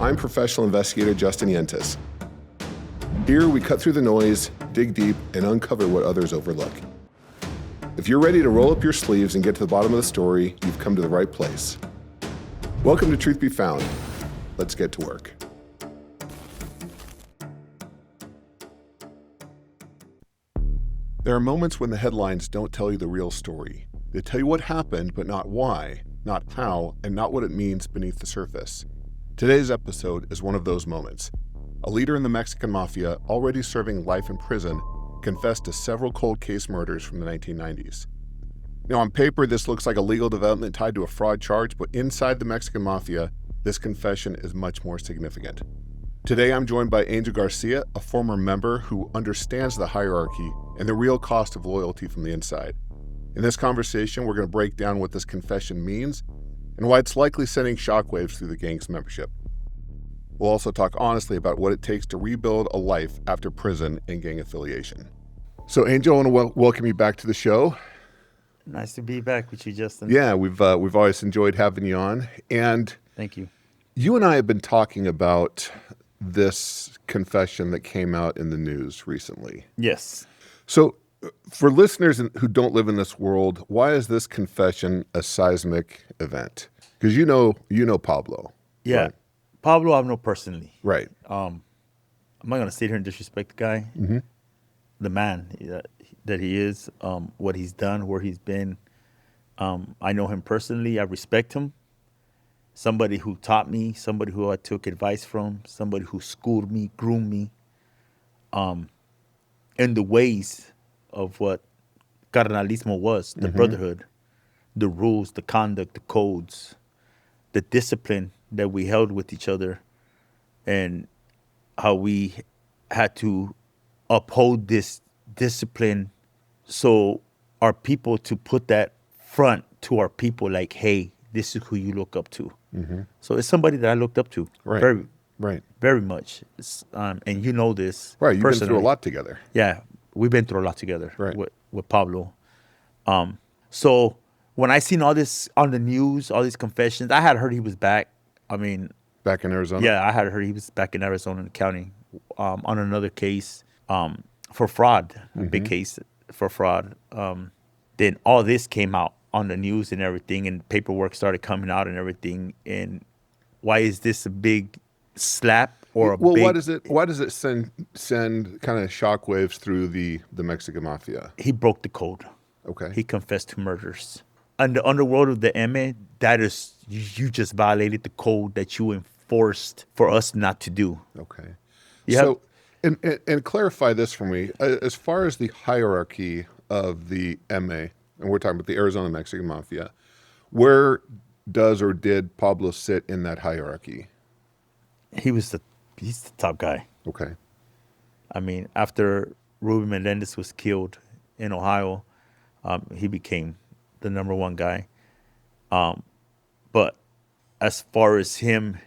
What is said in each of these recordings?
I'm professional investigator Justin Yentis. Here we cut through the noise, dig deep, and uncover what others overlook. If you're ready to roll up your sleeves and get to the bottom of the story, you've come to the right place. Welcome to Truth Be Found. Let's get to work. There are moments when the headlines don't tell you the real story. They tell you what happened, but not why, not how, and not what it means beneath the surface. Today's episode is one of those moments. A leader in the Mexican Mafia, already serving life in prison, confessed to several cold case murders from the 1990s. Now, on paper, this looks like a legal development tied to a fraud charge, but inside the Mexican Mafia, this confession is much more significant. Today, I'm joined by Angel Garcia, a former member who understands the hierarchy and the real cost of loyalty from the inside. In this conversation, we're going to break down what this confession means and why it's likely sending shockwaves through the gang's membership. We'll also talk honestly about what it takes to rebuild a life after prison and gang affiliation. So, Angel, I want to welcome you back to the show. Nice to be back with you, Justin. Yeah, we've always enjoyed having you on. And Thank you. You and I have been talking about this confession that came out in the news recently. Yes. So, for listeners who don't live in this world, why is this confession a seismic event? Because you know Pablo. Yeah. Right? Pablo, I know personally. Right. I'm not going to sit here and disrespect the guy, the man that he is, what he's done, where he's been. I know him personally. I respect him. Somebody who taught me, somebody who I took advice from, somebody who schooled me, groomed me in the ways of what carnalismo was, the brotherhood, the rules, the conduct, the codes, the discipline that we held with each other, and how we had to uphold this discipline so our people to put that front to our people like, hey, this is who you look up to. So it's somebody that I looked up to very much. And you know this. Right, you've personally. been through a lot together. Yeah, we've been through a lot together with Pablo. So when I seen all this on the news, all these confessions, I had heard he was back. I mean, Back in Arizona? yeah, I had heard he was back in Arizona County on another case for fraud, a big case for fraud. Then all this came out on the news and everything, and paperwork started coming out and everything. And why is this a big slap or a big... Well, why does it send kind of shockwaves through the Mexican Mafia? He broke the code. Okay. He confessed to murders. And the underworld of the MA, that is, you just violated the code that you enforced for us not to do. Okay. Yeah. So, and clarify this for me. As far as the hierarchy of the MA, and we're talking about the Arizona Mexican Mafia, where does or did Pablo sit in that hierarchy? He's the top guy. Okay. I mean, after Ruben Melendez was killed in Ohio, he became the number one guy. But as far as him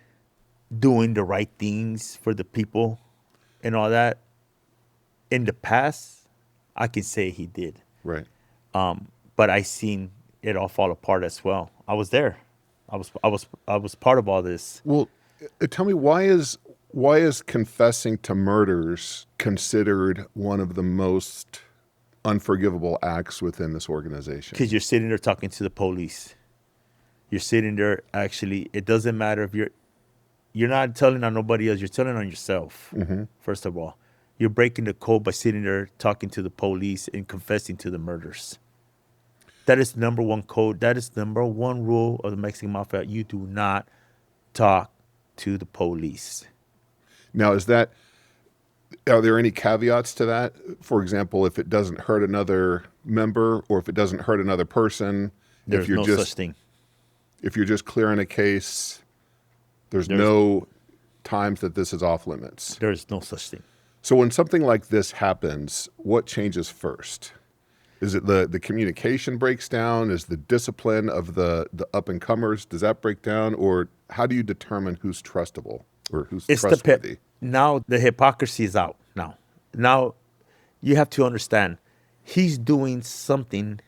doing the right things for the people and all that, in the past, I can say he did. Right. But I seen it all fall apart as well. I was there. I was part of all this. Well, tell me, why is confessing to murders considered one of the most unforgivable acts within this organization? Because you're sitting there talking to the police. You're sitting there, actually, it doesn't matter if you're not telling on nobody else, you're telling on yourself, first of all. You're breaking the code by sitting there talking to the police and confessing to the murders. That is number one code. That is number one rule of the Mexican Mafia. You do not talk to the police. Now, are there any caveats to that? For example, if it doesn't hurt another member or if it doesn't hurt another person, There's no such thing. If you're just clearing a case, there's no times that this is off limits. There's no such thing. So when something like this happens, what changes first? Is it the communication breaks down? Is the discipline of the up-and-comers, does that break down? Or how do you determine who's trustable or who's trustworthy? Now the hypocrisy is out. Now you have to understand, he's doing something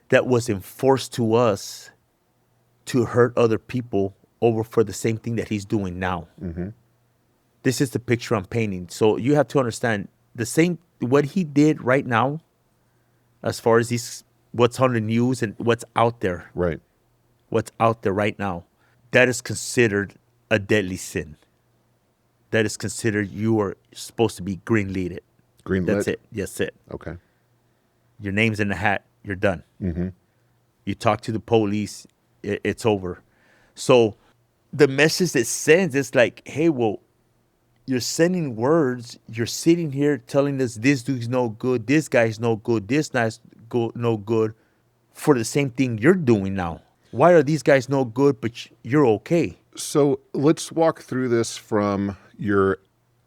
that was enforced to us to hurt other people over for the same thing that he's doing now. This is the picture I'm painting. So you have to understand what he did right now, as far as what's on the news and what's out there. Right. What's out there right now, that is considered a deadly sin. That is considered, you are supposed to be green-lighted. Green That's lit? it. That's it. Okay. Your name's in the hat. You're done. You talk to the police, it's over. So the message it sends is like, hey, well, you're sending words. You're sitting here telling us this dude's no good, this guy's no good, this guy's no good for the same thing you're doing now. Why are these guys no good, but you're okay? So let's walk through this from your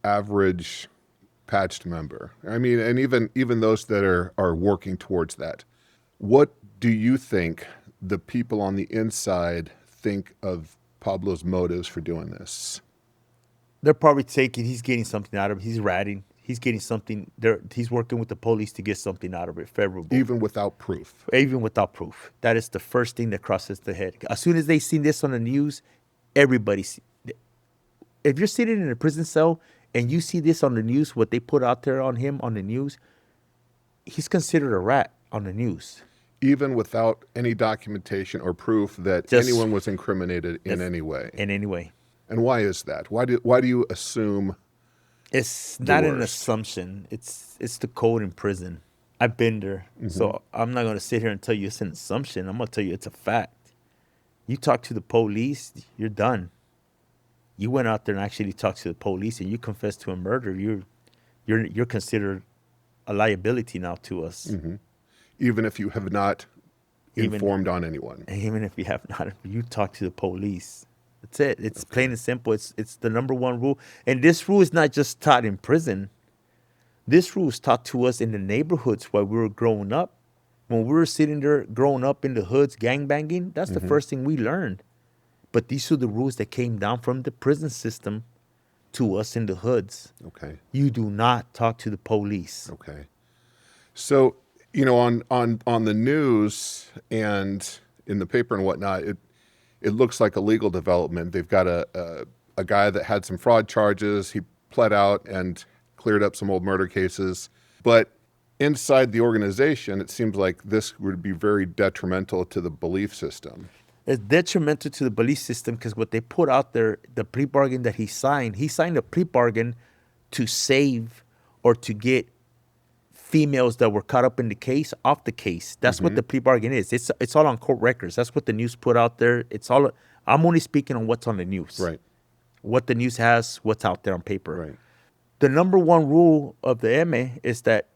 average patched member. I mean, and even those that are working towards that. What do you think the people on the inside think of Pablo's motives for doing this? They're probably taking, he's getting something out of it. He's ratting. He's getting something. He's working with the police to get something out of it, favorable. Even without proof? Even without proof. That is the first thing that crosses the head. As soon as they see this on the news, everybody if you're sitting in a prison cell and you see this on the news, what they put out there on him on the news, he's considered a rat on the news. Even without any documentation or proof that anyone was incriminated in any way? In any way. And why is that? Why do you assume? It's not an assumption. It's the code in prison. I've been there. So I'm not going to sit here and tell you it's an assumption. I'm going to tell you it's a fact. You talk to the police, you're done. You went out there and actually talked to the police and you confessed to a murder. You're considered a liability now to us. Even if you have not informed on anyone. Even if you have not, you talk to the police. That's it. It's plain and simple. It's the number one rule. And this rule is not just taught in prison. This rule is taught to us in the neighborhoods while we were growing up. When we were sitting there growing up in the hoods, gangbanging, that's the first thing we learned. But these are the rules that came down from the prison system to us in the hoods. Okay. You do not talk to the police. Okay. So, on the news and in the paper and whatnot, it looks like a legal development. They've got a guy that had some fraud charges. He pled out and cleared up some old murder cases. But inside the organization, it seems like this would be very detrimental to the belief system. It's detrimental to the belief system because what they put out there, the plea bargain that he signed a plea bargain to save or to get females that were caught up in the case off the case. That's what the plea bargain is. It's all on court records. That's what the news put out there. I'm only speaking on what's on the news. Right. What the news has, what's out there on paper. Right. The number one rule of the M is that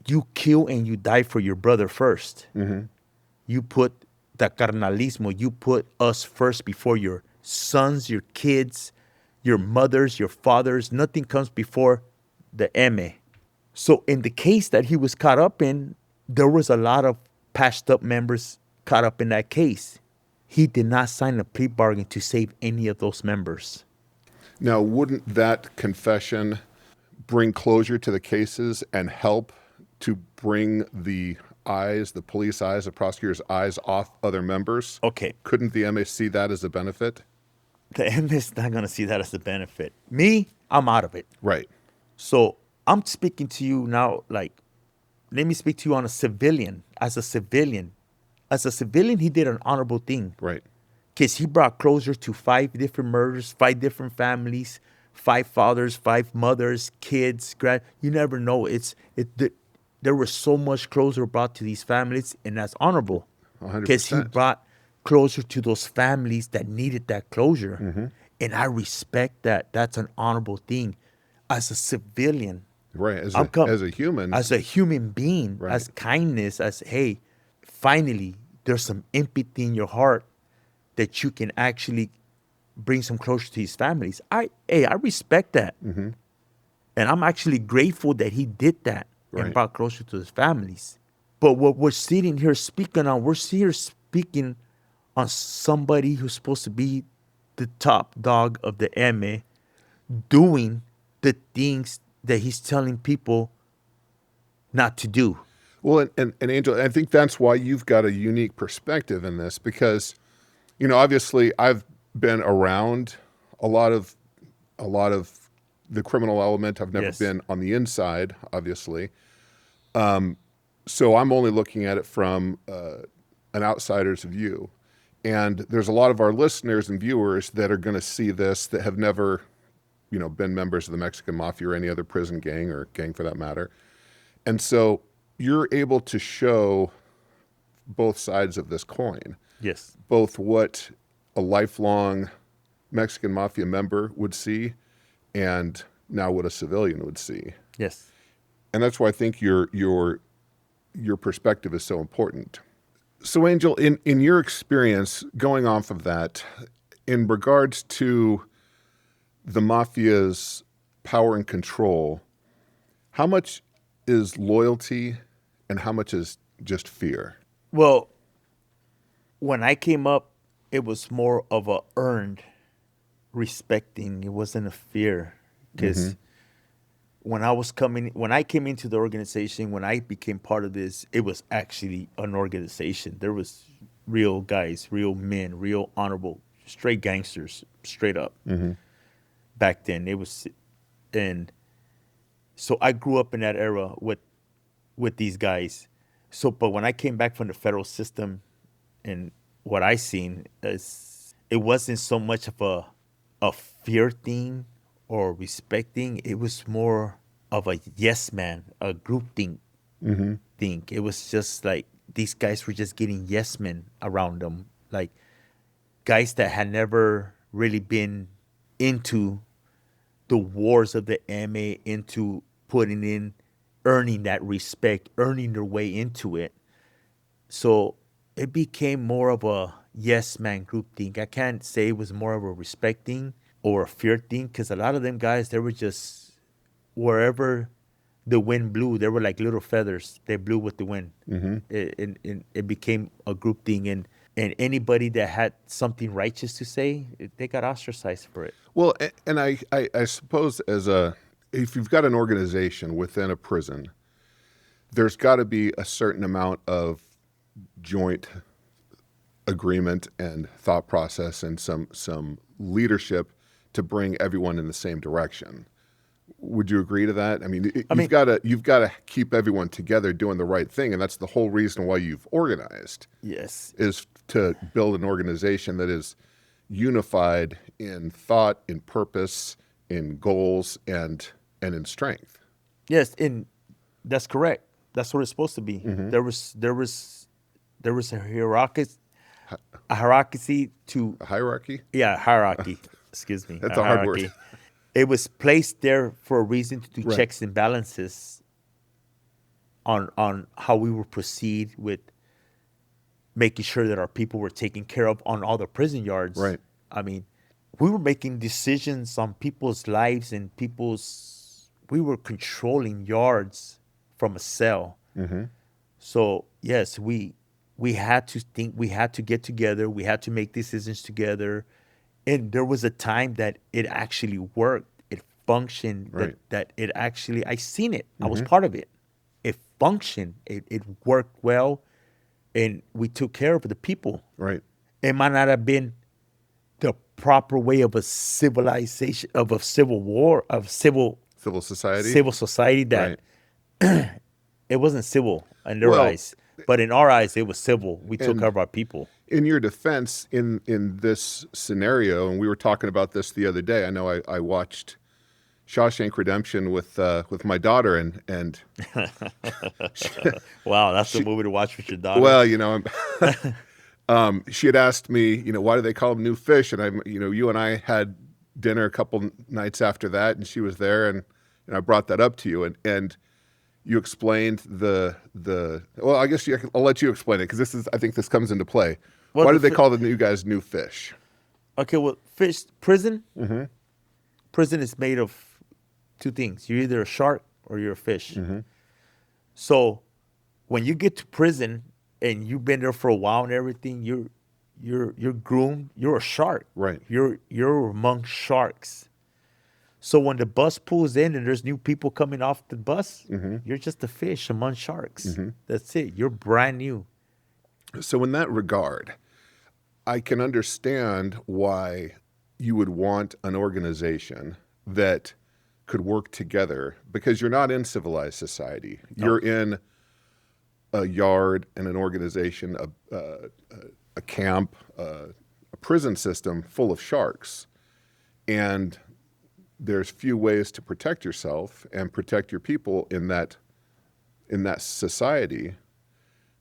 you kill and you die for your brother first. You put the carnalismo, you put us first before your sons, your kids, your mothers, your fathers. Nothing comes before the M. So in the case that he was caught up in, there was a lot of patched up members caught up in that case. He did not sign a plea bargain to save any of those members. Now, wouldn't that confession bring closure to the cases and help to bring the police eyes, the prosecutor's eyes off other members? Okay. Couldn't the MA see that as a benefit? The M is not going to see that as a benefit. Me, I'm out of it. Right. So I'm speaking to you now, like, let me speak to you on a civilian. As a civilian, he did an honorable thing. Right. Because he brought closure to 5 different murders, 5 different families, 5 fathers, 5 mothers, kids, you never know. There was so much closure brought to these families, and that's honorable. 100%. Because he brought closure to those families that needed that closure. And I respect that. That's an honorable thing. As a civilian. Right, as a human. As a human being, right. As kindness, as, hey, finally, there's some empathy in your heart that you can actually bring some closure to his families. I respect that. And I'm actually grateful that he did that and brought closure to his families. But what we're sitting here speaking on, we're here speaking on somebody who's supposed to be the top dog of the MA doing the things that he's telling people not to do. Well, and Angel, I think that's why you've got a unique perspective in this because, obviously I've been around a lot of the criminal element. I've never Yes. been on the inside, obviously. So I'm only looking at it from an outsider's view. And there's a lot of our listeners and viewers that are going to see this that have never, been members of the Mexican Mafia or any other prison gang or gang for that matter. And so you're able to show both sides of this coin, Yes. both what a lifelong Mexican Mafia member would see and now what a civilian would see. Yes. And that's why I think your perspective is so important. So, Angel, in your experience, going off of that, in regards to the mafia's power and control, how much is loyalty and how much is just fear? Well, when I came up, it was more of a earned respecting. It wasn't a fear, because when I came into the organization, when I became part of this, it was actually an organization. There was real guys, real men, real honorable, straight gangsters, straight up. Back then, it was, and so I grew up in that era with these guys. So, but when I came back from the federal system, and what I seen is, it wasn't so much of a fear thing or respecting. It was more of a yes man, a group thing. Thing. It was just like these guys were just getting yes men around them, like guys that had never really been into the wars of the MA, into putting in, earning that respect, earning their way into it. So it became more of a yes man group thing. I can't say it was more of a respect thing or a fear thing, because a lot of them guys, they were just wherever the wind blew, they were like little feathers. They blew with the wind. It became a group thing, and anybody that had something righteous to say, they got ostracized for it. Well, and I suppose if you've got an organization within a prison, there's got to be a certain amount of joint agreement and thought process and some leadership to bring everyone in the same direction. Would you agree to that? I mean, you've got to keep everyone together doing the right thing, and that's the whole reason why you've organized. Yes. Is to build an organization that is unified in thought, in purpose, in goals, and in strength. Yes, and that's correct. That's what it's supposed to be. There was a hierarchy to A hierarchy? hierarchy. Excuse me. That's a hard word. It was placed there for a reason, to do Right. checks and balances on how we would proceed with making sure that our people were taken care of on all the prison yards. Right. I mean, we were making decisions on people's lives and we were controlling yards from a cell. So yes, we had to think, we had to get together, we had to make decisions together. And there was a time that it actually worked. It functioned. Right. That it actually, I seen it. I was part of it. It functioned. It worked well, and we took care of the people. Right. It might not have been the proper way of a civilization, of a civil war, of civil Society. that it wasn't civil in their Well, eyes, but in our eyes, it was civil. We took care of our people. In your defense, in this scenario, and we were talking about this the other day. I know I watched Shawshank Redemption with my daughter, and Wow, that's the movie to watch with your daughter. well, she had asked me, why do they call them new fish? And you and I had dinner a couple nights after that, and she was there, and I brought that up to you, and you explained well, I guess I'll let you explain it, because I think this comes into play. Well, Why do they call the new guys new fish? Okay, well, prison is made of two things. You're either a shark or you're a fish. So when you get to prison and you've been there for a while and everything, you're groomed. You're a shark. Right. You're among sharks. So when the bus pulls in and there's new people coming off the bus, you're just a fish among sharks. That's it. You're brand new. So in that regard, I can understand why you would want an organization that could work together, because you're not in civilized society. You're in a yard and an organization, a camp, a prison system full of sharks. And there's few ways to protect yourself and protect your people in that society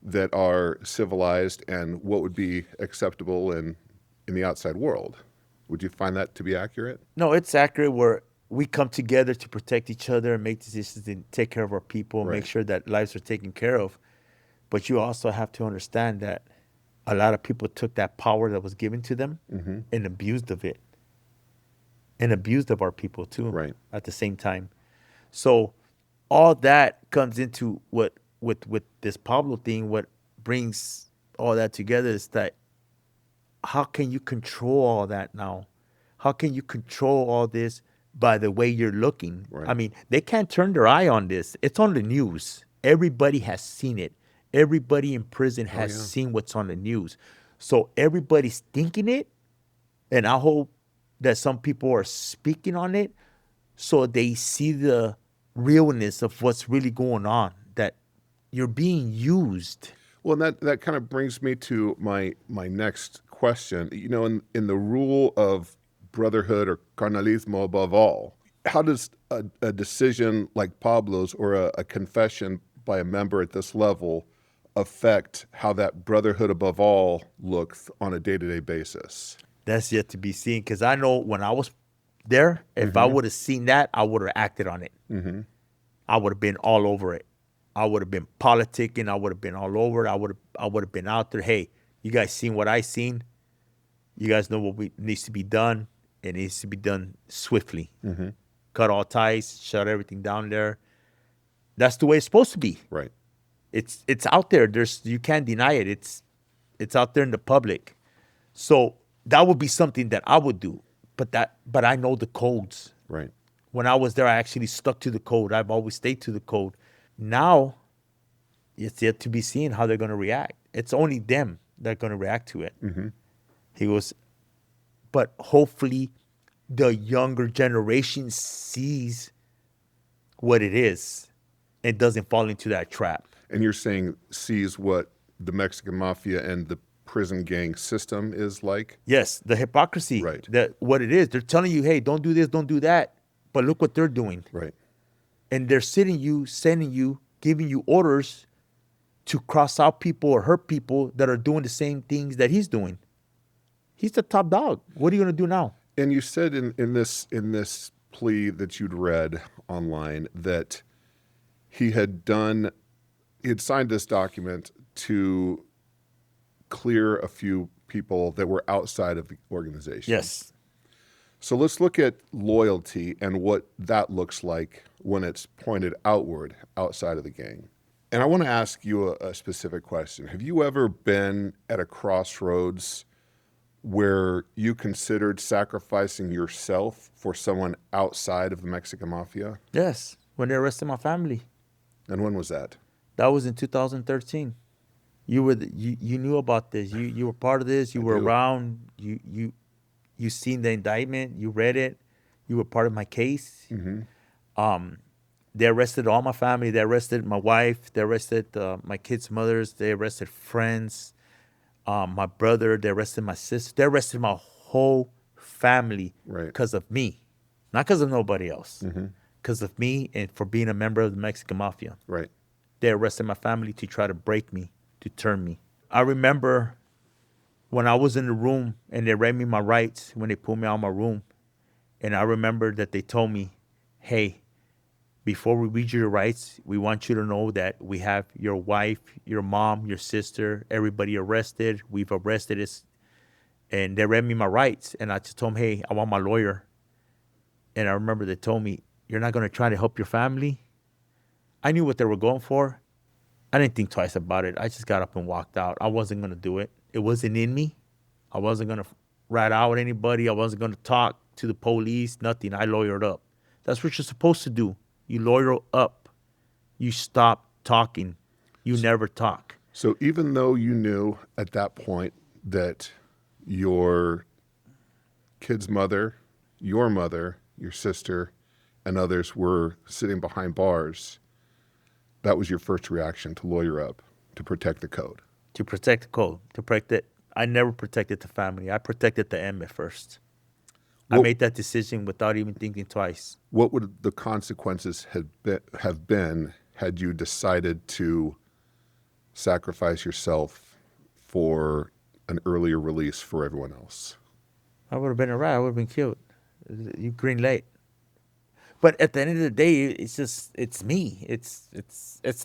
that are civilized and what would be acceptable in the outside world. Would you find that to be accurate? No, it's accurate where we come together to protect each other and make decisions and take care of our people, Right. make sure that lives are taken care of. But you also have to understand that a lot of people took that power that was given to them and abused of it, and abused of our people too. Right. At the same time, so all that comes into what with this Pablo thing. What brings all that together is that how can you control all that now? How can you control all this by the way you're looking? Right. I mean, they can't turn their eye on this. It's on the news. Everybody has seen it. Everybody in prison has seen what's on the news. So everybody's thinking it, and I hope that some people are speaking on it so they see the realness of what's really going on, that you're being used. Well, and that kind of brings me to my next question. You know, in the rule of brotherhood or carnalismo above all, how does a decision like Pablo's or a confession by a member at this level affect how that brotherhood above all looks on a day-to-day basis? That's yet to be seen, because I know when I was there, if I would have seen that, I would have acted on it. I would have been all over it. I would have been politicking. I would have been all over it. I would have been out there. Hey, you guys seen what I seen? You guys know what needs to be done. It needs to be done swiftly. Cut all ties, shut everything down there. That's the way it's supposed to be. Right. It's out there. You can't deny it. It's out there in the public. So that would be something that I would do. But I know the codes. Right. When I was there, I actually stuck to the code. I've always stayed to the code. Now, it's yet to be seen how they're going to react. It's only them that are going to react to it. He goes, but hopefully the younger generation sees what it is and doesn't fall into that trap. And you're saying sees what the Mexican Mafia and the prison gang system is like? Yes, the hypocrisy. Right. What it is. They're telling you, hey, don't do this, don't do that. But look what they're doing. Right. And they're sending you, giving you orders to cross out people or hurt people that are doing the same things that he's doing. He's the top dog. What are you going to do now? And you said in this plea that you'd read online that he had signed this document to clear a few people that were outside of the organization. Yes. So let's look at loyalty and what that looks like when it's pointed outward, outside of the gang. And I want to ask you a specific question. Have you ever been at a crossroads where you considered sacrificing yourself for someone outside of the Mexican Mafia? Yes. When they arrested my family. And when was that? That was in 2013. You knew about this. You were part of this. You were around. You seen the indictment. You read it. You were part of my case. They arrested all my family. They arrested my wife. They arrested my kids' mothers. They arrested friends. My brother. They arrested my sister. They arrested my whole family because of me, not because of nobody else. Because of me and for being a member of the Mexican Mafia. Right. They arrested my family to try to break me, to turn me. I remember when I was in the room and they read me my rights when they pulled me out of my room. And I remember that they told me, hey, before we read you your rights, we want you to know that we have your wife, your mom, your sister, everybody arrested. We've arrested us. And they read me my rights. And I just told them, hey, I want my lawyer. And I remember they told me, you're not going to try to help your family? I knew what they were going for. I didn't think twice about it. I just got up and walked out. I wasn't going to do it. It wasn't in me. I wasn't going to rat out anybody. I wasn't going to talk to the police, nothing. I lawyered up. That's what you're supposed to do. You lawyer up. You stop talking. You never talk. So even though you knew at that point that your kid's mother, your sister, and others were sitting behind bars, that was your first reaction to lawyer up, to protect the code. To protect the code, to protect it. I never protected the family. I protected the M at first. I What, made that decision without even thinking twice. what would the consequences have been had you decided to sacrifice yourself for an earlier release for everyone else? I would have been alright. I would have been killed. You green light. But at the end of the day, it's me. It's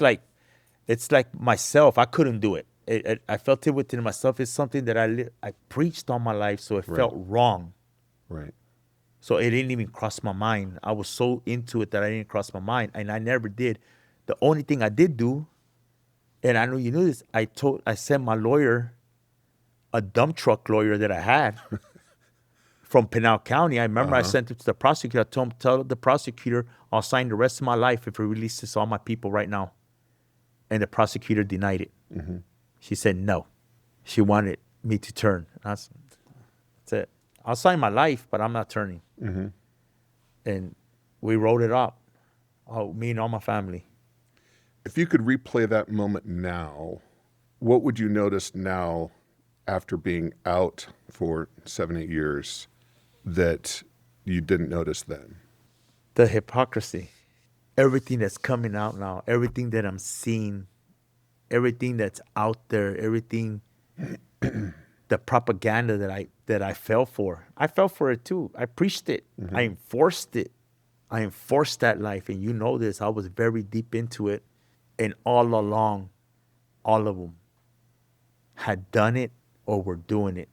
like myself. I couldn't do it. I felt it within myself. It's something that I preached all my life, so it felt wrong. Right. So it didn't even cross my mind. I was so into it that I didn't cross my mind, and I never did. The only thing I did do, and I know you knew this, I sent my lawyer, a dump truck lawyer that I had from Pinal County. I remember I sent it to the prosecutor. I told him, tell the prosecutor I'll sign the rest of my life if he releases all my people right now. And the prosecutor denied it. Mm-hmm. She said no. She wanted me to turn. That's it. I'll sign my life, but I'm not turning. Mm-hmm. And we wrote it up. Oh, me and all my family. If you could replay that moment now, what would you notice now after being out for 7-8 years that you didn't notice then? The hypocrisy. Everything that's coming out now, everything that I'm seeing, everything that's out there, everything, the propaganda that I fell for. I fell for it too. I preached it. Mm-hmm. I enforced it. I enforced that life. And you know this. I was very deep into it. And all along, all of them had done it or were doing it,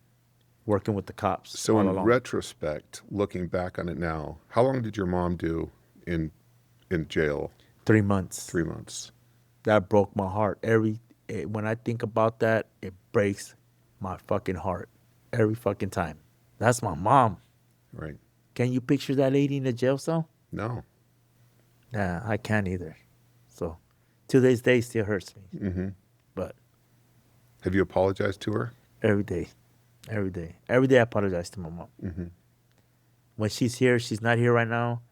working with the cops. So all in along. retrospect, looking back on it now, how long did your mom do in jail? 3 months. 3 months. That broke my heart. When I think about that, it breaks my fucking heart every fucking time. That's my mom. Right. Can you picture that lady in the jail cell? No. Nah, I can't either. So, to this day, still hurts me. Mm-hmm. But Have you apologized to her? every day I apologize to my mom. Mm-hmm. When she's here, she's not here right now.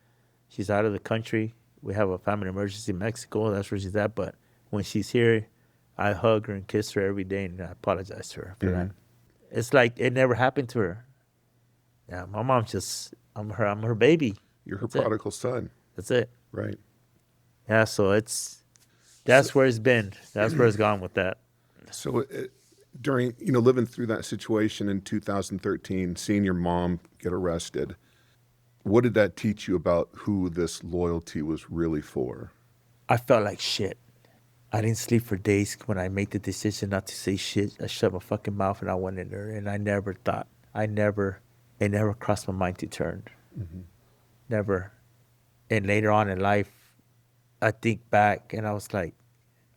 She's out of the country. We have a family emergency in Mexico. That's where she's at. But when she's here, I hug her and kiss her every day, and I apologize to her for that. It's like it never happened to her. Yeah, my mom I'm her baby. You're her That's it. prodigal son. That's it. Right. Yeah, so that's where it's been. That's where it's gone with that. So during, living through that situation in 2013, seeing your mom get arrested, what did that teach you about who this loyalty was really for? I felt like shit. I didn't sleep for days when I made the decision not to say shit. I shut my fucking mouth and I went in there, and I never thought. It never crossed my mind to turn. Mm-hmm. Never. And later on in life, I think back and I was like,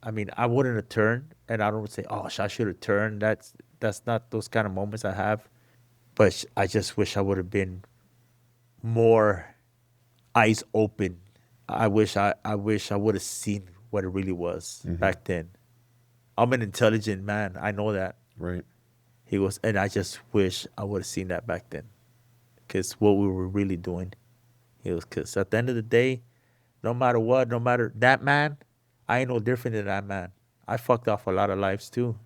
I wouldn't have turned, and I don't say, oh, I should have turned. That's not those kind of moments I have. But I just wish I would have been more eyes open. I wish I would have seen what it really was back then. I'm an intelligent man. I know that. Right. He was, and I just wish I would have seen that back then. Because what we were really doing, because at the end of the day, no matter what, no matter that man, I ain't no different than that man. I fucked off a lot of lives too,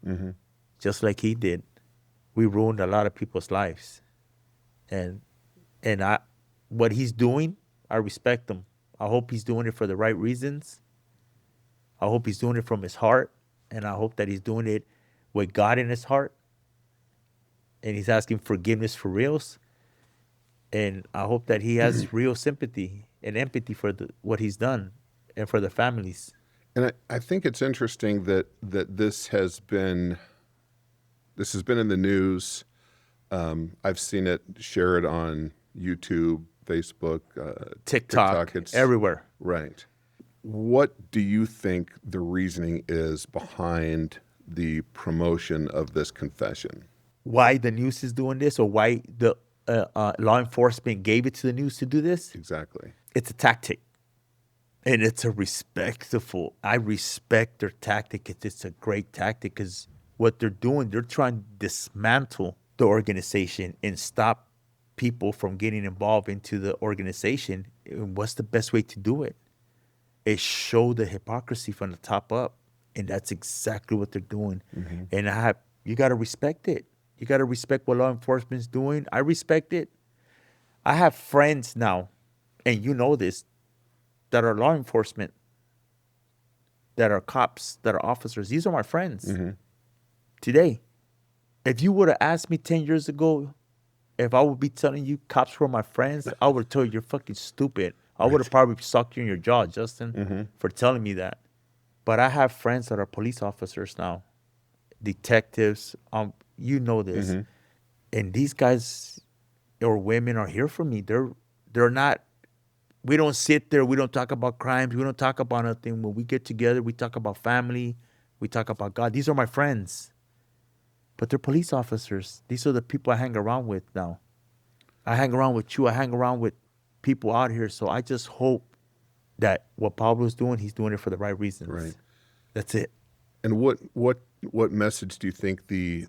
just like he did. We ruined a lot of people's lives, and what he's doing, I respect him. I hope he's doing it for the right reasons. I hope he's doing it from his heart, and I hope that he's doing it with God in his heart, and he's asking forgiveness for reals. And I hope that he has real sympathy and empathy for what he's done and for the families. And I think it's interesting that this has been in the news. I've seen it shared on YouTube, Facebook, TikTok. It's Everywhere. Right. What do you think the reasoning is behind the promotion of this confession? Why the news is doing this, or why the law enforcement gave it to the news to do this? Exactly. It's a tactic. And it's a respectful. I respect their tactic. It's a great tactic because what they're doing, they're trying to dismantle the organization and stop people from getting involved into the organization, what's the best way to do it? Is show the hypocrisy from the top up. And that's exactly what they're doing. Mm-hmm. And you got to respect it. You got to respect what law enforcement's doing. I respect it. I have friends now, and you know this, that are law enforcement, that are cops, that are officers. These are my friends Mm-hmm. today. If you would have asked me 10 years ago if I would be telling you cops were my friends, I would have told you you're fucking stupid. I would have probably sucked you in your jaw, Justin, Mm-hmm. for telling me that. But I have friends that are police officers now, detectives. You know this, Mm-hmm. and these guys or women are here for me. They're not. We don't sit there. We don't talk about crimes. We don't talk about nothing. When we get together, we talk about family. We talk about God. These are my friends, but they're police officers. These are the people I hang around with now. I hang around with you. I hang around with people out here. So I just hope that what Pablo's doing, he's doing it for the right reasons. Right. That's it. And what message do you think the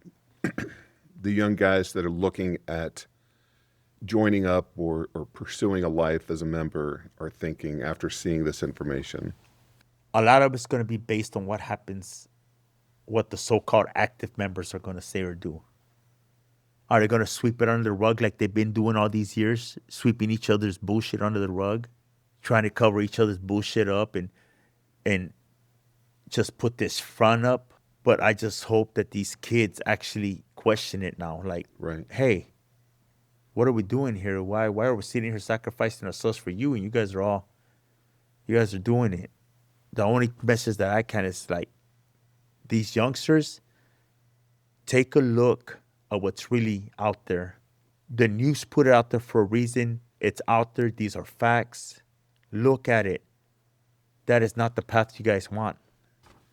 young guys that are looking at joining up or pursuing a life as a member are thinking after seeing this information? A lot of it's going to be based on what happens, what the so-called active members are going to say or do. Are they going to sweep it under the rug like they've been doing all these years, sweeping each other's bullshit under the rug, trying to cover each other's bullshit up and just put this front up? But I just hope that these kids actually question it now. Like, Right. hey, what are we doing here? Why are we sitting here sacrificing ourselves for you? And you guys are doing it. The only message that I can is like, these youngsters, take a look at what's really out there. The news put it out there for a reason. It's out there. These are facts. Look at it. That is not the path you guys want.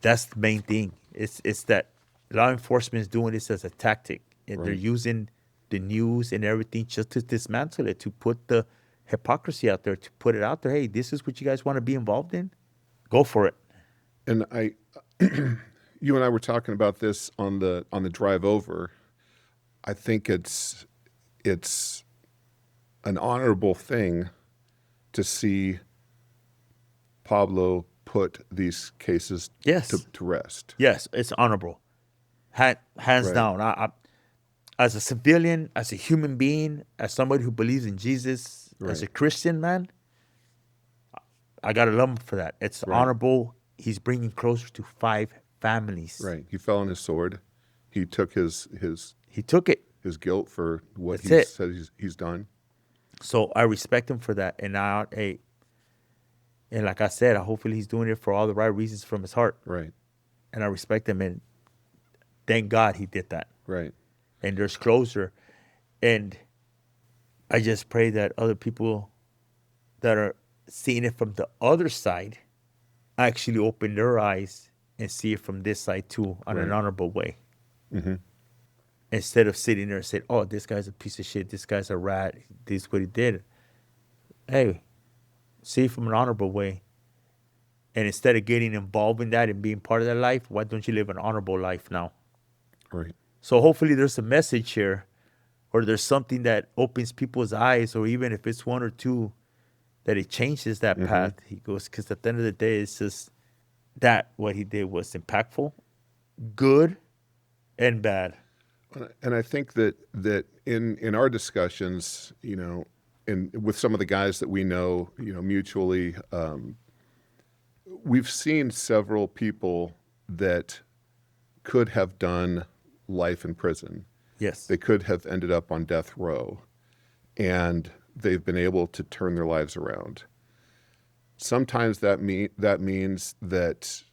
That's the main thing. It's that law enforcement is doing this as a tactic. And they're Right. using the news and everything just to dismantle it, to put the hypocrisy out there, to put it out there. Hey, this is what you guys want to be involved in? Go for it. And you and I were talking about this on the drive over. I think it's an honorable thing to see Pablo put these cases Yes. to rest. Yes, it's honorable. Hands Right. down. I, as a civilian, as a human being, as somebody who believes in Jesus, as a Right. Christian man, I got to love him for that. It's Right. honorable. He's bringing closer to 5 families. Right. He fell on his sword. He took his He took it. guilt for what That's he it. said he's done. So I respect him for that. And now, hey, and like I said, hopefully he's doing it for all the right reasons from his heart. Right. And I respect him. And thank God he did that. Right. And there's closure. And I just pray that other people that are seeing it from the other side actually open their eyes and see it from this side too, on an Right. honorable way. Mm-hmm. Instead of sitting there and saying, oh, this guy's a piece of shit, this guy's a rat, this is what he did. Hey, see it from an honorable way. And instead of getting involved in that and being part of that life, why don't you live an honorable life now? Right. So hopefully there's a message here, or there's something that opens people's eyes, or even if it's one or two, that it changes that path. He goes, because at the end of the day, it's just that what he did was impactful, good, and bad. And I think that in our discussions, and with some of the guys that we know, mutually, we've seen several people that could have done life in prison. Yes. They could have ended up on death row, and they've been able to turn their lives around. Sometimes that means that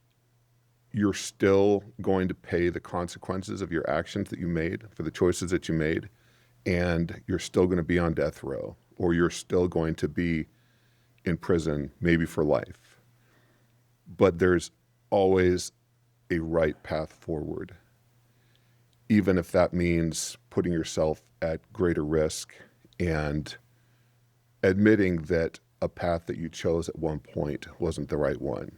you're still going to pay the consequences of your actions that you made, for the choices that you made, and you're still going to be on death row, or you're still going to be in prison, maybe for life. But there's always a right path forward, even if that means putting yourself at greater risk and admitting that a path that you chose at one point wasn't the right one.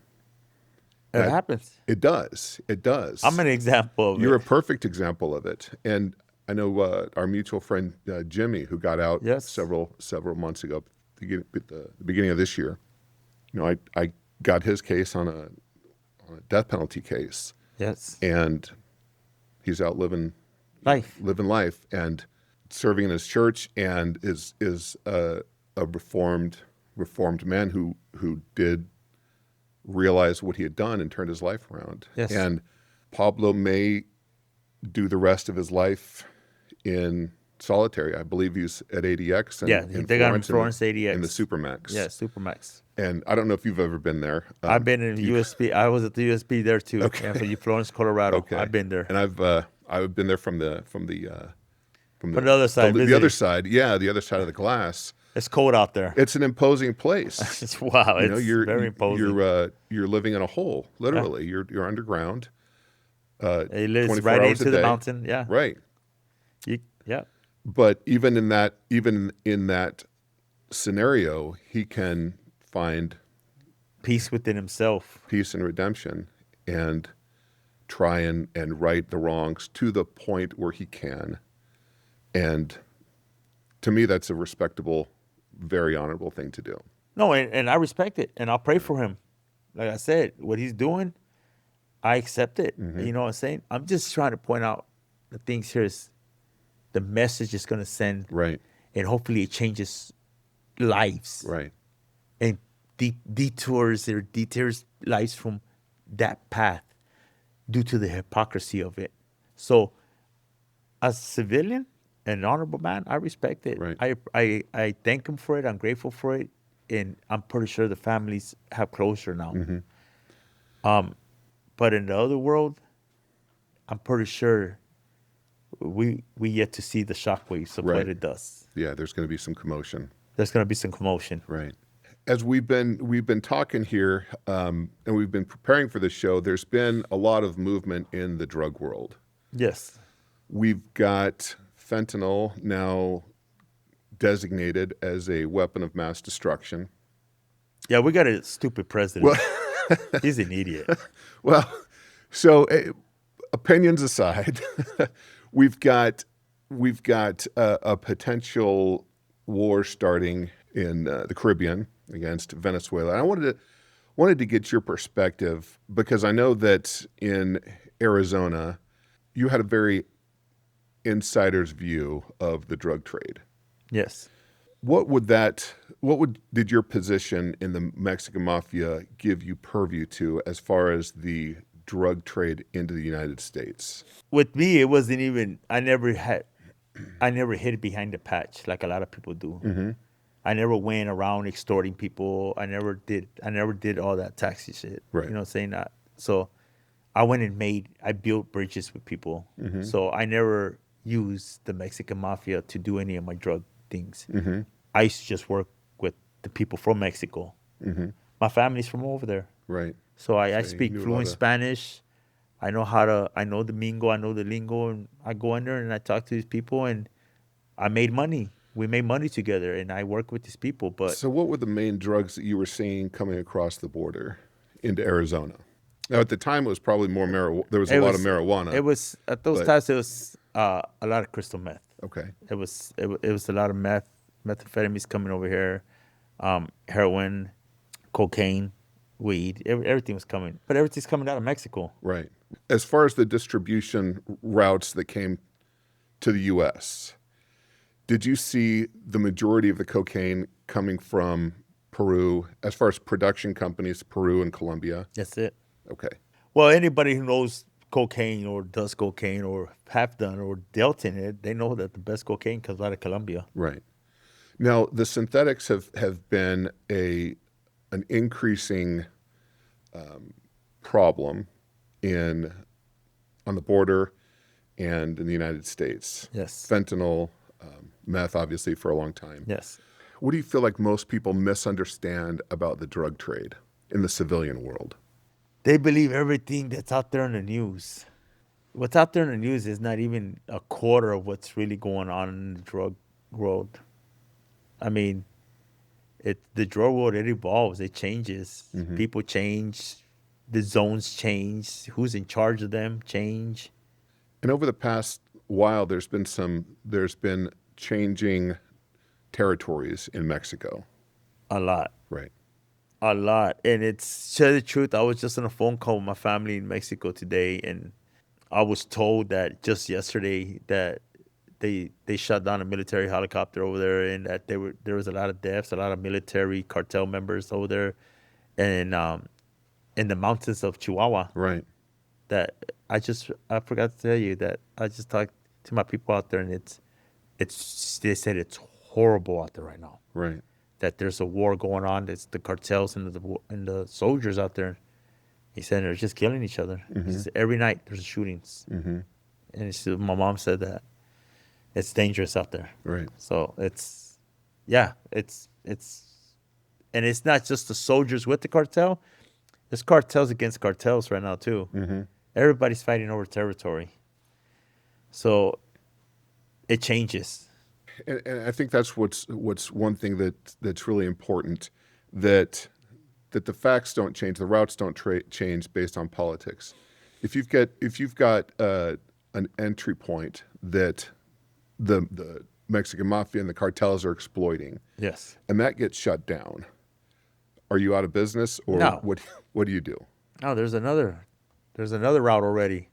It happens. It does. It does. I'm an example of You're it. a perfect example of it. And I know our mutual friend Jimmy, who got out Yes. several months ago, at the beginning of this year. You know, I got his case on a death penalty case, Yes. and he's out living Life. life and serving in his church, and is a reformed man who did realize what he had done and turned his life around. Yes. And Pablo may do the rest of his life in solitary. I believe he's at ADX and they got him in Florence ADX. in the Supermax. Yeah, Supermax. And I don't know if you've ever been there. I've been in USP. I was at the USP there too. Okay. And for Florence, Colorado. Okay. I've been there. And I've been there from the other side, the other side. Yeah, the other side of the glass. It's cold out there. It's an imposing place. It's wow. You know, It's very imposing. You're living in a hole, literally. Yeah. You're underground. It lives 24 right hours into a the day. mountain. Yeah. Right. Yeah. But even in that scenario, he can find Peace within himself. peace and redemption, and try and right the wrongs to the point where he can. And to me, that's a respectable, very honorable thing to do. No, and I respect it, and I'll pray for him. Like I said, what he's doing, I accept it. Mm-hmm. You know what I'm saying? I'm just trying to point out the things here is the message is going to send, Right. and hopefully it changes lives. Right. And detours lives from that path due to the hypocrisy of it. So, as a civilian, an honorable man, I respect it. Right. I thank him for it. I'm grateful for it, and I'm pretty sure the families have closure now. Mm-hmm. But in the other world, I'm pretty sure we yet to see the shockwaves of Right. what it does. Yeah, there's going to be some commotion. There's going to be some commotion. Right. As we've been talking here, and we've been preparing for this show, there's been a lot of movement in the drug world. Yes. We've got fentanyl now designated as a weapon of mass destruction. Yeah, we got a stupid president. He's an idiot. Well, so opinions aside, we've got a potential war starting in the Caribbean against Venezuela. And I wanted to get your perspective, because I know that in Arizona, you had a very insider's view of the drug trade. Yes. Did your position in the Mexican Mafia give you purview to as far as the drug trade into the United States? With me, it wasn't even. I never hid behind the patch like a lot of people do. Mm-hmm. I never went around extorting people. I never did all that taxi shit. Right. You know what I'm saying? So I went and I built bridges with people. Mm-hmm. So I never used the Mexican Mafia to do any of my drug things. Mm-hmm. I used to just work with the people from Mexico. Mm-hmm. My family's from over there. Right. So I So speak you knew fluent Spanish. I know the mingo, I know the lingo, and I go in there and I talk to these people, and I made money. We made money together, and I work with these people. But So what were the main drugs that you were seeing coming across the border into Arizona? Now, at the time, it was probably more marijuana. There was a lot of marijuana. It was at those but- times. It was a lot of crystal meth. Okay. It was a lot of methamphetamines coming over here, heroin, cocaine, weed. Everything was coming, but everything's coming out of Mexico. Right. As far as the distribution routes that came to the U.S., did you see the majority of the cocaine coming from Peru, as far as production companies, Peru and Colombia? That's it. Okay. Well, anybody who knows cocaine or does cocaine or have done or dealt in it, they know that the best cocaine comes out of Colombia. Right. Now, the synthetics have been an increasing problem on the border and in the United States. Yes. Fentanyl, meth, obviously, for a long time. Yes. What do you feel like most people misunderstand about the drug trade in the civilian world? They believe everything that's out there in the news. What's out there in the news is not even a quarter of what's really going on in the drug world. I mean, the drug world, it evolves, it changes. Mm-hmm. People change, the zones change, who's in charge of them change. And over the past while, there's been changing territories in Mexico. A lot. Right. A lot. And it's, to tell the truth, I was just on a phone call with my family in Mexico today, and I was told that just yesterday that they shot down a military helicopter over there, and that there was a lot of deaths, a lot of military cartel members over there, and in the mountains of Chihuahua. Right. That I forgot to tell you that I just talked to my people out there, and it's they said it's horrible out there right now. Right. That there's a war going on. It's the cartels and the soldiers out there. He said they're just killing each other. He says every night there's shootings, and he said, my mom said that it's dangerous out there. Right. So it's and it's not just the soldiers with the cartel. There's cartels against cartels right now too. Everybody's fighting over territory. So it changes. And I think that's what's one thing that's really important, that the facts don't change, the routes don't change based on politics. If you've got an entry point that the Mexican Mafia and the cartels are exploiting, Yes. and that gets shut down, are you out of business, or No. what do you do? Oh, there's another route already.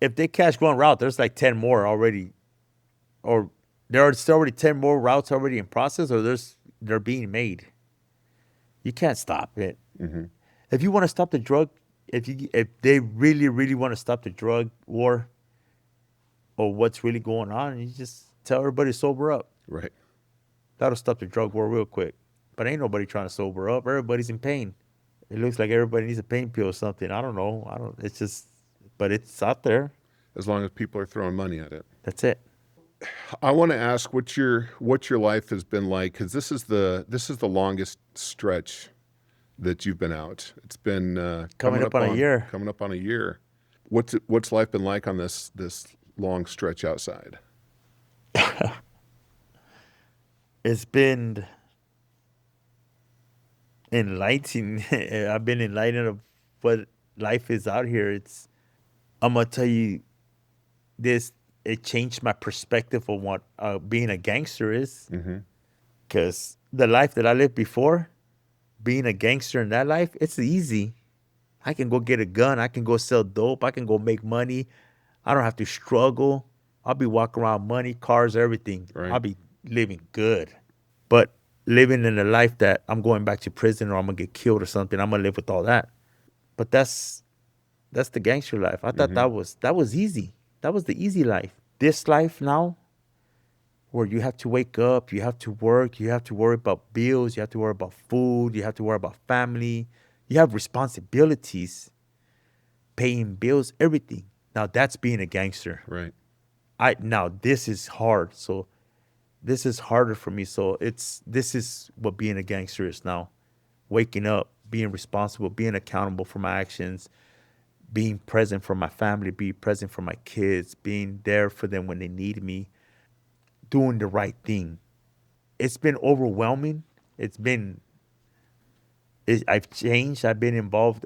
If they catch one route, there's like 10 more already, or there are still already 10 more routes already in process, or they're being made. You can't stop it. If you want to stop the drug, if they really, really want to stop the drug war, or what's really going on, you just tell everybody to sober up. Right. That'll stop the drug war real quick. But ain't nobody trying to sober up. Everybody's in pain. It looks like everybody needs a pain pill or something. I don't know. It's just, but it's out there. As long as people are throwing money at it. That's it. I want to ask what your life has been like, because this is the longest stretch that you've been out. It's been Coming up on a year. Coming up on a year. What's life been like on this long stretch outside? It's been enlightening. I've been enlightened of what life is out here. I'm gonna tell you this. It changed my perspective of what being a gangster is. Because the life that I lived before, being a gangster in that life, it's easy. I can go get a gun. I can go sell dope. I can go make money. I don't have to struggle. I'll be walking around money, cars, everything. Right. I'll be living good. But living in a life that I'm going back to prison, or I'm going to get killed or something, I'm going to live with all that. But that's the gangster life. I thought that was easy. That was the easy life. This life now, where you have to wake up, you have to work, you have to worry about bills, you have to worry about food, you have to worry about family, you have responsibilities, paying bills, everything. Now that's being a gangster. Right. Now this is hard. So this is harder for me. So this is what being a gangster is now. Waking up, being responsible, being accountable for my actions, being present for my family, being present for my kids, being there for them when they need me, doing the right thing. It's been overwhelming. I've changed. I've been involved.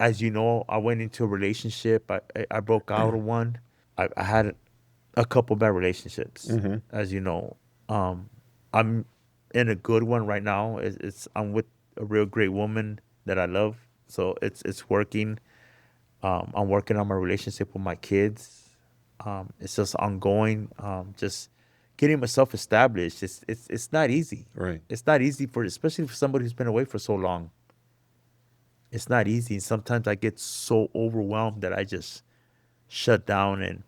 As you know, I went into a relationship. I broke out of one. I had a couple bad relationships, as you know. I'm in a good one right now. I'm with a real great woman that I love. So it's working. I'm working on my relationship with my kids. It's just ongoing. Just getting myself established. It's not easy. Right. It's not easy especially for somebody who's been away for so long. It's not easy. And sometimes I get so overwhelmed that I just shut down, and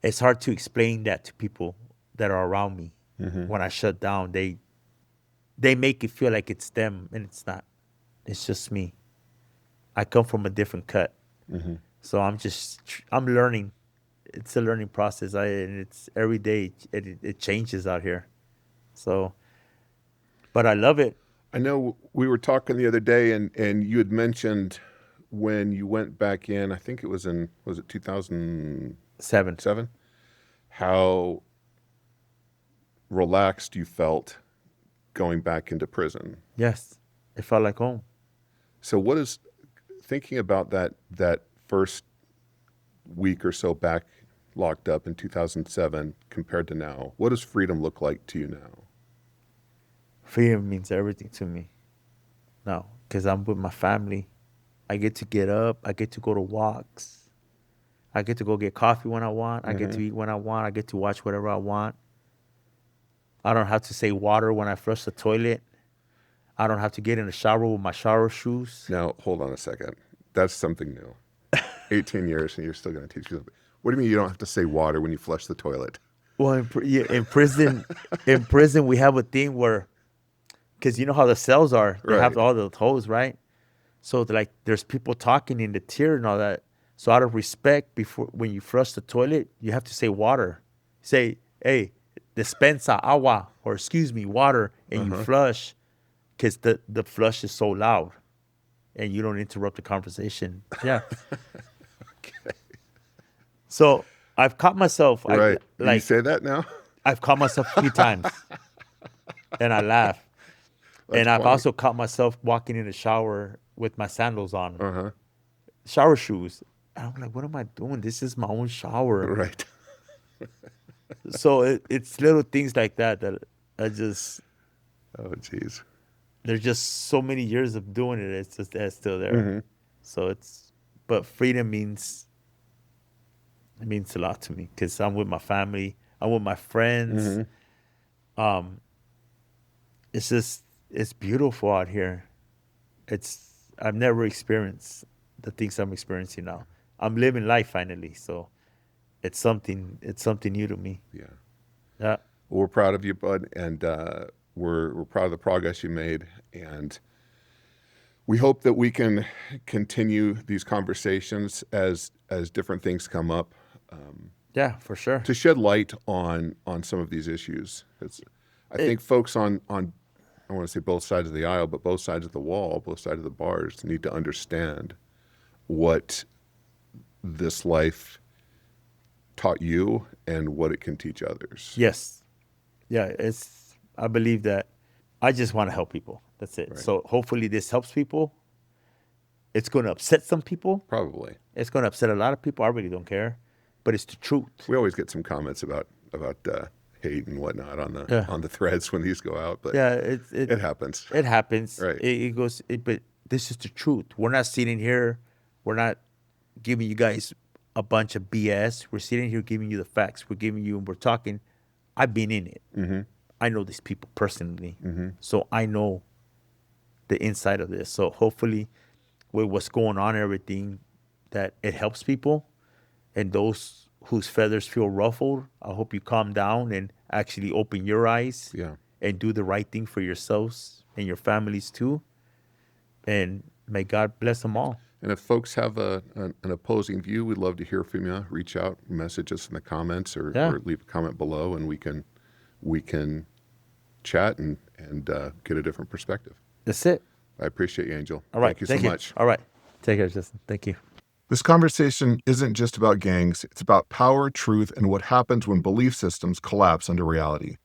it's hard to explain that to people that are around me. When I shut down, they make it feel like it's them, and it's not. It's just me. I come from a different cut. So I'm learning. It's a learning process. And it's every day. It changes out here. So, but I love it. I know we were talking the other day, and you had mentioned when you went back in, I think it was 2007, how relaxed you felt going back into prison. Yes, it felt like home. So what is, thinking about that first week or so back locked up in 2007 compared to now? What does freedom look like to you now? Freedom means everything to me now because I'm with my family. I get to get up. I get to go to walks. I get to go get coffee when I want. I get to eat when I want. I get to watch whatever I want. I don't have to say water when I flush the toilet. I don't have to get in the shower with my shower shoes. Now, hold on a second. That's something new. 18 years and you're still going to teach people. What do you mean you don't have to say water when you flush the toilet? Well, in prison, we have a thing where, because you know how the cells are, they have all the holes, right? So there's people talking in the tier and all that. So out of respect, when you flush the toilet, you have to say water. Say, hey, dispensa agua, or excuse me, water, and you flush, because the flush is so loud, and you don't interrupt the conversation. Yeah. Okay. So I've caught myself. Right. You say that now? I've caught myself a few times, and I laugh. That's I've funny. also caught myself walking in the shower with my sandals on, shower shoes. And I'm like, what am I doing? This is my own shower. Right. So it's little things like that I just. Oh, geez. There's just so many years of doing it. It's still there. So but freedom means a lot to me because I'm with my family. I'm with my friends. It's beautiful out here. I've never experienced the things I'm experiencing now. I'm living life finally, so it's something new to me. Yeah. Yeah. Well, we're proud of you, bud, and we're proud of the progress you made, and we hope that we can continue these conversations as different things come up. Yeah, for sure. To shed light on some of these issues. I think folks on I want to say both sides of the aisle, but both sides of the wall, both sides of the bars need to understand what this life taught you and what it can teach others. Yes. Yeah, I believe that I just want to help people. That's it. Right. So hopefully this helps people. It's going to upset some people. Probably. It's going to upset a lot of people. I really don't care. But it's the truth. We always get some comments about hate and whatnot on the threads when these go out, but yeah, it happens. It happens. Right. It goes. But this is the truth. We're not sitting here. We're not giving you guys a bunch of BS. We're sitting here giving you the facts. We're giving you, and we're talking. I've been in it. I know these people personally, so I know the inside of this. So hopefully, with what's going on and everything, that it helps people. And those whose feathers feel ruffled, I hope you calm down and actually open your eyes and do the right thing for yourselves and your families too. And may God bless them all. And if folks have an opposing view, we'd love to hear from you. Reach out, message us in the comments or leave a comment below, and we can chat and get a different perspective. That's it. I appreciate you, Angel. All right. Thank you so much. All right. Take care, Justin. Thank you. This conversation isn't just about gangs, it's about power, truth, and what happens when belief systems collapse under reality,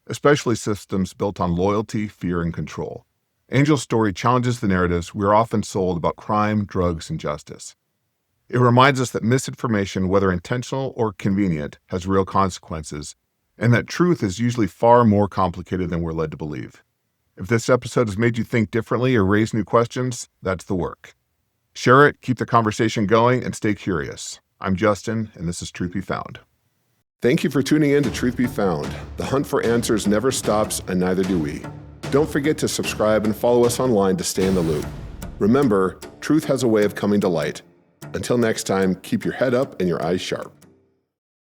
especially systems built on loyalty, fear, and control. Angel's story challenges the narratives we're often sold about crime, drugs, and justice. It reminds us that misinformation, whether intentional or convenient, has real consequences, and that truth is usually far more complicated than we're led to believe. If this episode has made you think differently or raise new questions, that's the work. Share it, keep the conversation going, and stay curious. I'm Justin, and this is Truth Be Found. Thank you for tuning in to Truth Be Found. The hunt for answers never stops, and neither do we. Don't forget to subscribe and follow us online to stay in the loop. Remember, truth has a way of coming to light. Until next time, keep your head up and your eyes sharp.